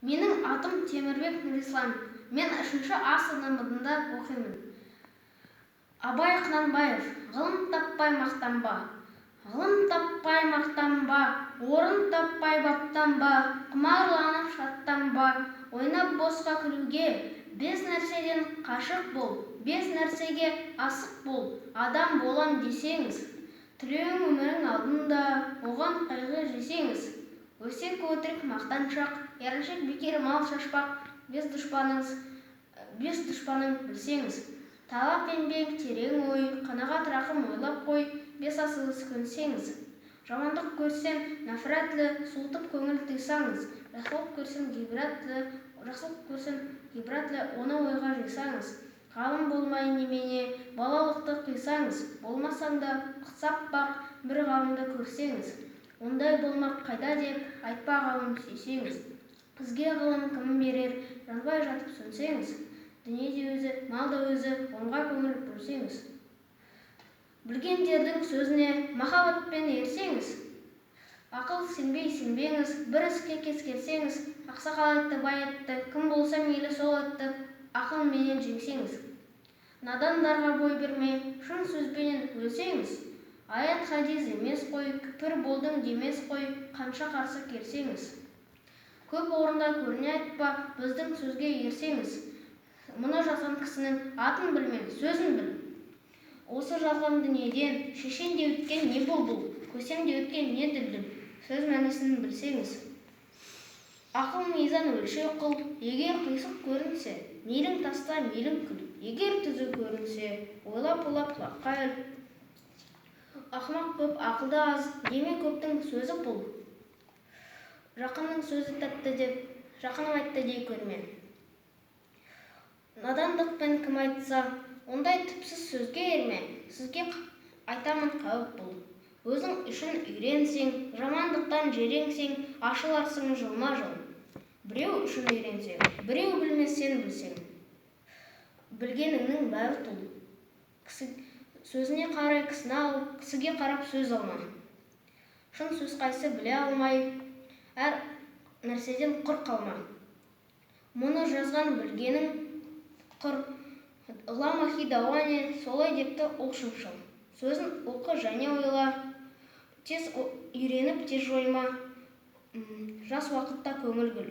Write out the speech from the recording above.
Менің атым Темірбек Нұрислам. Мен 3-ші А сыныбында оқимын. Абай Құнанбаев: ғылым таппай мақтанба. Ғылым таппай мақтанба, орын таппай баптанба, құмарланып шаттанба, ойнап босқа күлуге, 5 нәрседен қашық бол, 5 нәрсеге асық бол. Адам болам десеңіз, тілеуің өмірің алдында, оған қайғы жесеңіз. Өсек өтірік мақтаншақ, еріншек бекер мал шашпақ, 5 дұшпаның білсеңіз. Талап еңбек терең ой, қанағат рақым ойлап қой, 5 асығыс көнсеңіз. Жамандық көрсең нафратлы, суытып көңіл тыйсаңыз. Жақсылық көрсең гибратлы, оны ойға жисаңыз. Ғалым болмай немене, балалықты қисаңыз. Болмасаң да қысап бақ, бір ғалымды көрсеңіз. Ондай болмақ қайда деп, айтпа ғалым сүйсеңіз. Бізге ғылым кім берер, жанбай жатып сөнсеңіз. Дүние де өзі, мал да өзі, онға көңіл бөлсеңіз. Білгендердің сөзіне махаббатпен ерсеңіз. Ақыл сенбей сенбеңіз, бір іске кез келсеңіз. Ақсақал айтты, бай айтты, кім болса мейлі сол айтты, ақылменен жеңсеңіз. Надандарға бой бермей, шын сөзбенен өлсеңіз. Аят хадис емес қой, күпір болдың демес қой, қанша қарсы келсеңіз. Көп орында көріне айтпа, біздің сөзге ерсеңіз. Мұны жазған кісінің атын білмен, сөзін біл. Осы жалған дүниеден шешен де өткен не бұл, көсем де өткен не дүлділ, сөз мәнісін білсеңіз. Ақыл мизан өлшеу қыл, егер қисық көрінсе, мейлің таста, мейлің күл, егер түзу көрінсе, ойлап құлаққа іл. Ақымақ көп, ақылды аз, деме көптің сөзі бұл. Жақынның сөзі тәтті деп, жақыным айтты дей көрме. Надандықпен кім айтса, ондай түпсіз сөзге ерме, сізге айтамын қауіп бұл. Өзің үшін үйренсең, жамандықтан жереңсең, ашыларсың жылма-жыл. Біреу үшін үйренсең, біреу білмесен білсең. Білгеніңнің бәрі тұл. Сөзіне қарай кісіні ал, кісіге қарап сөз алма. Шын сөз қайсы біле алмай, әр нәрседен құр қалма. Мұны жазған білгенің құр, ғылама хидауане, солай депті ол шыншыл. Сөзін оқы және ойла, тез үйреніп тез жойма, жас уақытта көңіл гүл.